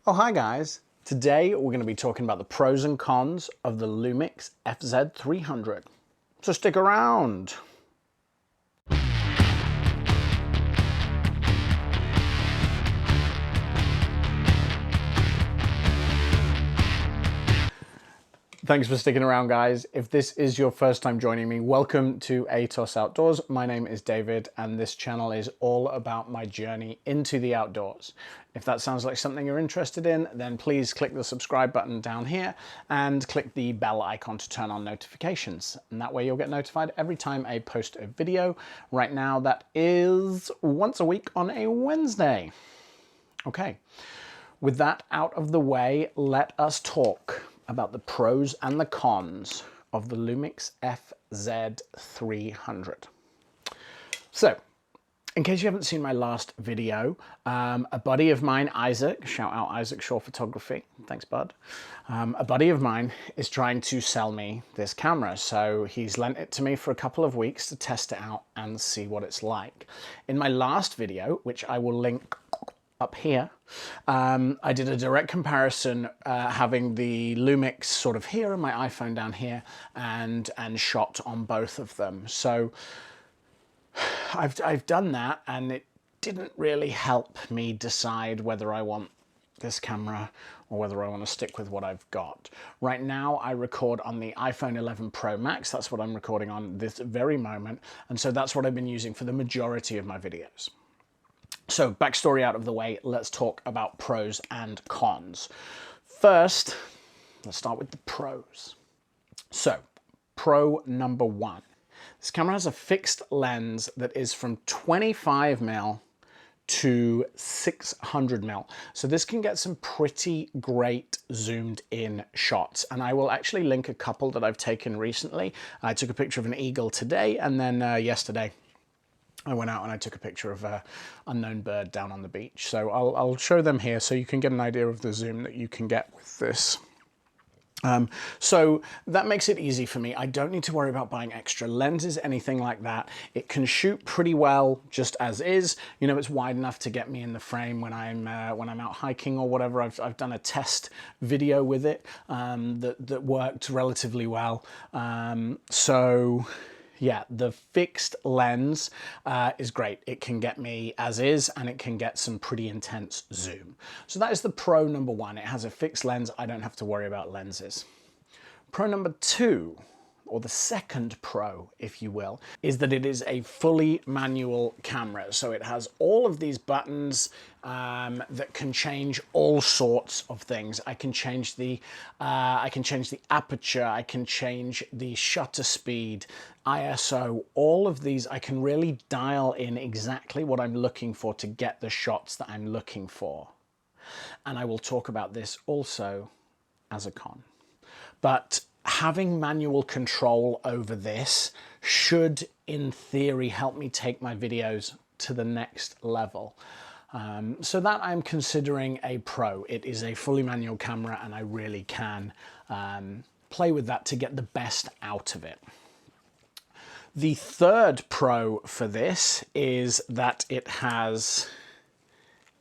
Oh, hi guys. Today we're going to be talking about the pros and cons of the Lumix FZ300. So stick around. Thanks for sticking around, guys. If this is your first time joining me, welcome to Aeetos Outdoors. My name is David, and this channel is all about my journey into the outdoors. If that sounds like something you're interested in, then please click the subscribe button down here and click the bell icon to turn on notifications. And that way you'll get notified every time I post a video. Right now, that is once a week on a Wednesday. Okay, with that out of the way, let us talk about the pros and the cons of the Lumix FZ300. So, in case you haven't seen my last video, a buddy of mine, Isaac, shout out Isaac Shore Photography, thanks bud. A buddy of mine is trying to sell me this camera, so he's lent it to me for a couple of weeks to test it out and see what it's like. In my last video, which I will link up here, I did a direct comparison having the Lumix sort of here and my iPhone down here and shot on both of them. So I've done that, and it didn't really help me decide whether I want this camera or whether I want to stick with what I've got. Right now I record on the iPhone 11 Pro Max. That's what I'm recording on this very moment, and so that's what I've been using for the majority of my videos. So, backstory out of the way, let's talk about pros and cons. First, let's start with the pros. So, pro number one. This camera has a fixed lens that is from 25mm to 600mm. So this can get some pretty great zoomed in shots. And I will actually link a couple that I've taken recently. I took a picture of an eagle today, and then yesterday I went out and I took a picture of an unknown bird down on the beach. So I'll show them here so you can get an idea of the zoom that you can get with this. So that makes it easy for me. I don't need to worry about buying extra lenses, anything like that. It can shoot pretty well just as is. You know, it's wide enough to get me in the frame when I'm out hiking or whatever. I've done a test video with it that worked relatively well. Yeah, the fixed lens is great. It can get me as is, and it can get some pretty intense zoom. So that is the pro number one. It has a fixed lens. I don't have to worry about lenses. Pro number two, or the second pro, if you will, is that it is a fully manual camera. So it has all of these buttons that can change all sorts of things. I can change the aperture, I can change the shutter speed, ISO, all of these. I can really dial in exactly what I'm looking for to get the shots that I'm looking for. And I will talk about this also as a con. But having manual control over this should, in theory, help me take my videos to the next level. So that I'm considering a pro. It is a fully manual camera, and I really can play with that to get the best out of it. The third pro for this is that it has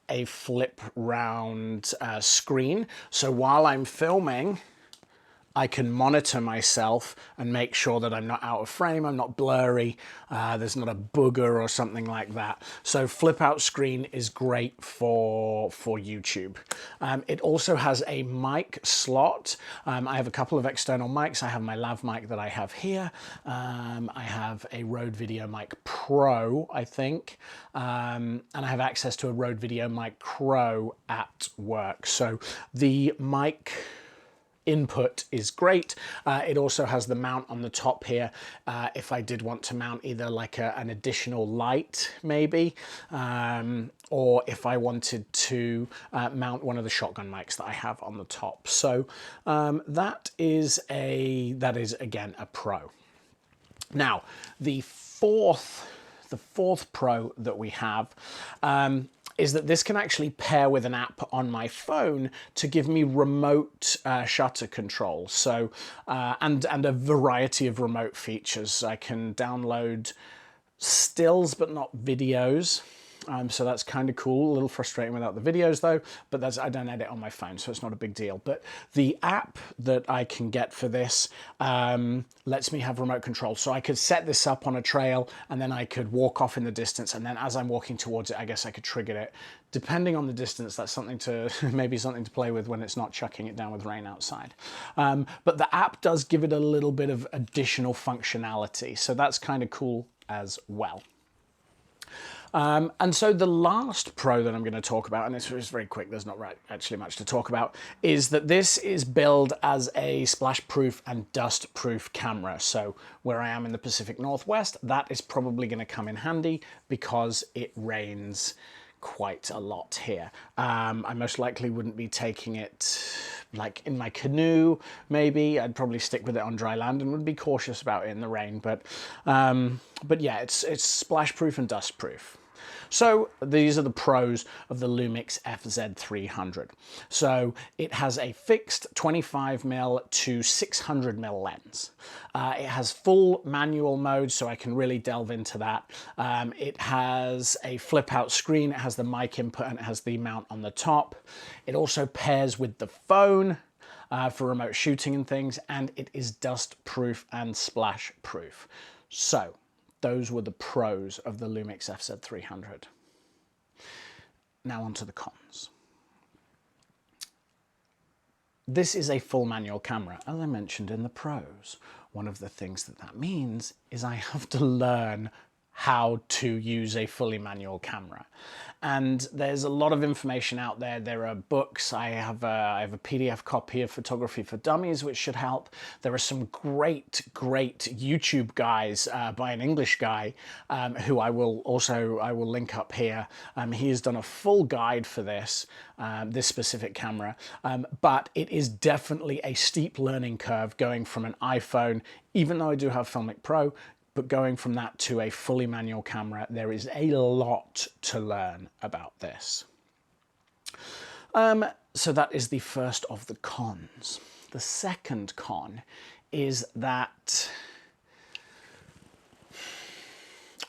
a flip round screen. So while I'm filming, I can monitor myself and make sure that I'm not out of frame, I'm not blurry, there's not a booger or something like that. So flip out screen is great for YouTube. It also has a mic slot. I have a couple of external mics. I have my lav mic that I have here. I have a Rode VideoMic Pro, I think. And I have access to a Rode VideoMic Pro at work. So the mic input is great. It also has the mount on the top here if I did want to mount either like an additional light maybe, or if I wanted to mount one of the shotgun mics that I have on the top. So that is again a pro. Now the fourth pro that we have is that this can actually pair with an app on my phone to give me remote shutter control. So, and a variety of remote features. I can download stills, but not videos. So that's kind of cool. A little frustrating without the videos though, but I don't edit on my phone, so it's not a big deal. But the app that I can get for this lets me have remote control. So I could set this up on a trail and then I could walk off in the distance, and then as I'm walking towards it, I guess I could trigger it. Depending on the distance, that's something to, maybe something to play with when it's not chucking it down with rain outside. But the app does give it a little bit of additional functionality, so that's kind of cool as well. And so the last pro that I'm going to talk about, and this is very quick, there's not actually much to talk about, is that this is billed as a splashproof and dustproof camera. So where I am in the Pacific Northwest, that is probably going to come in handy because it rains quite a lot here. I most likely wouldn't be taking it like in my canoe, maybe. I'd probably stick with it on dry land and would be cautious about it in the rain. But yeah, it's splashproof and dustproof. So these are the pros of the Lumix FZ300. So it has a fixed 25mm to 600mm lens. It has full manual mode, so I can really delve into that. It has a flip out screen, it has the mic input, and it has the mount on the top. It also pairs with the phone for remote shooting and things, and it is dust proof and splash proof. So those were the pros of the Lumix FZ300. Now on to the cons. This is a full manual camera, as I mentioned in the pros. One of the things that means is I have to learn how to use a fully manual camera. And there's a lot of information out there. There are books. I have a PDF copy of Photography for Dummies, which should help. There are some great YouTube guys by an English guy who I will link up here. He has done a full guide for this specific camera, but it is definitely a steep learning curve going from an iPhone, even though I do have Filmic Pro, but going from that to a fully manual camera, there is a lot to learn about this. So that is the first of the cons. The second con is that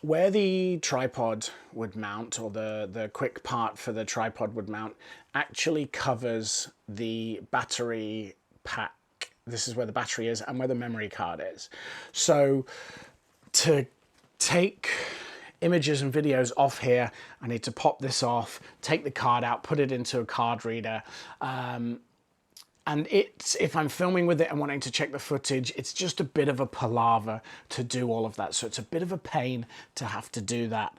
where the tripod would mount, or the quick part for the tripod would mount, actually covers the battery pack. This is where the battery is and where the memory card is. So to take images and videos off here, I need to pop this off, take the card out, put it into a card reader. And if I'm filming with it and wanting to check the footage, it's just a bit of a palaver to do all of that. So it's a bit of a pain to have to do that.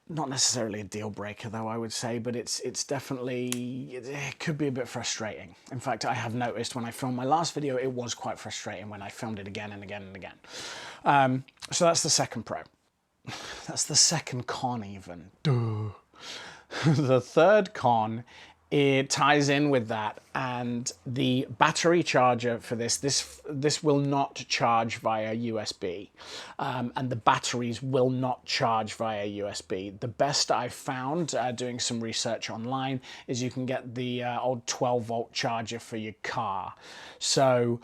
Not necessarily a deal breaker though, I would say, but it's definitely, it could be a bit frustrating. In fact, I have noticed when I filmed my last video, it was quite frustrating when I filmed it again and again and again. So that's the second pro. That's the second con even. Duh. The third con, it ties in with that, and the battery charger for this will not charge via USB, and the batteries will not charge via USB. The best I've found doing some research online is you can get the old 12-volt charger for your car. So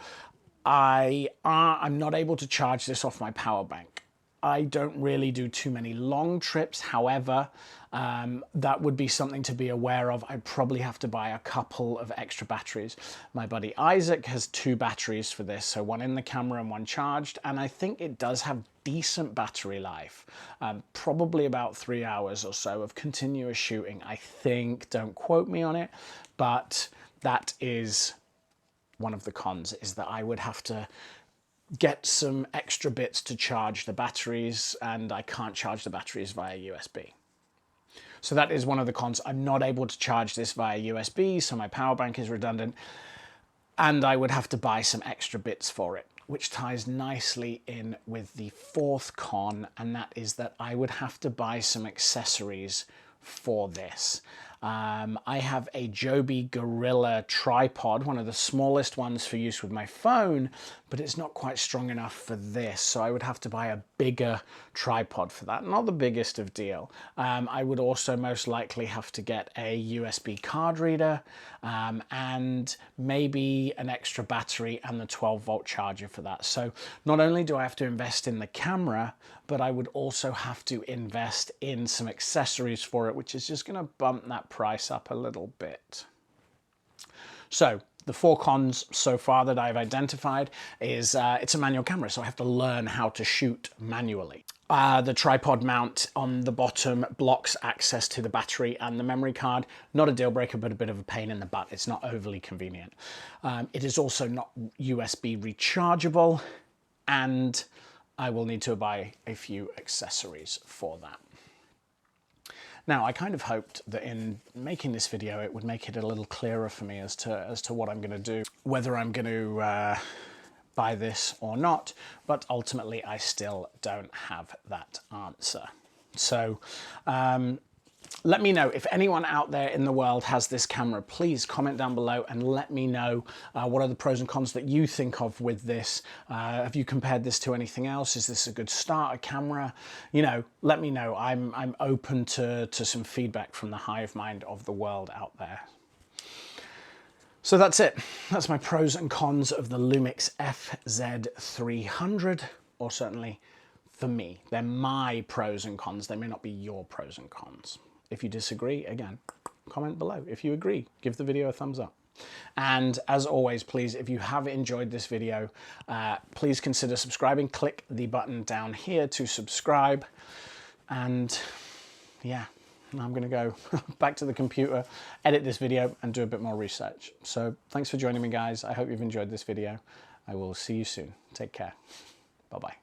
I'm not able to charge this off my power bank. I don't really do too many long trips. However, that would be something to be aware of. I'd probably have to buy a couple of extra batteries. My buddy Isaac has 2 batteries for this, so one in the camera and one charged, and I think it does have decent battery life. Probably about 3 hours or so of continuous shooting, I think. Don't quote me on it, but that is one of the cons, is that I would have to get some extra bits to charge the batteries, and I can't charge the batteries via USB. So that is one of the cons. I'm not able to charge this via USB, so my power bank is redundant, and I would have to buy some extra bits for it, which ties nicely in with the fourth con, and that is that I would have to buy some accessories for this. I have a Joby Gorilla tripod, one of the smallest ones for use with my phone, but it's not quite strong enough for this, so I would have to buy a bigger tripod for that. Not the biggest of deal. I would also most likely have to get a USB card reader and maybe an extra battery and the 12-volt charger for that. So not only do I have to invest in the camera, but I would also have to invest in some accessories for it, which is just going to bump that price up a little bit. So the 4 cons so far that I've identified is it's a manual camera, so I have to learn how to shoot manually. The tripod mount on the bottom blocks access to the battery and the memory card. Not a deal breaker, but a bit of a pain in the butt. It's not overly convenient. It is also not USB rechargeable, and I will need to buy a few accessories for that. Now, I kind of hoped that in making this video, it would make it a little clearer for me as to what I'm going to do, whether I'm going to buy this or not, but ultimately I still don't have that answer. So let me know if anyone out there in the world has this camera. Please comment down below and let me know what are the pros and cons that you think of with this. Have you compared this to anything else? Is this a good starter camera? You know, let me know. I'm open to some feedback from the hive mind of the world out there. So that's it. That's my pros and cons of the Lumix FZ300, or certainly for me. They're my pros and cons. They may not be your pros and cons. If you disagree, again, comment below. If you agree, give the video a thumbs up. And as always, please, if you have enjoyed this video, please consider subscribing. Click the button down here to subscribe. And yeah, I'm going to go back to the computer, edit this video, and do a bit more research. So thanks for joining me, guys. I hope you've enjoyed this video. I will see you soon. Take care. Bye-bye.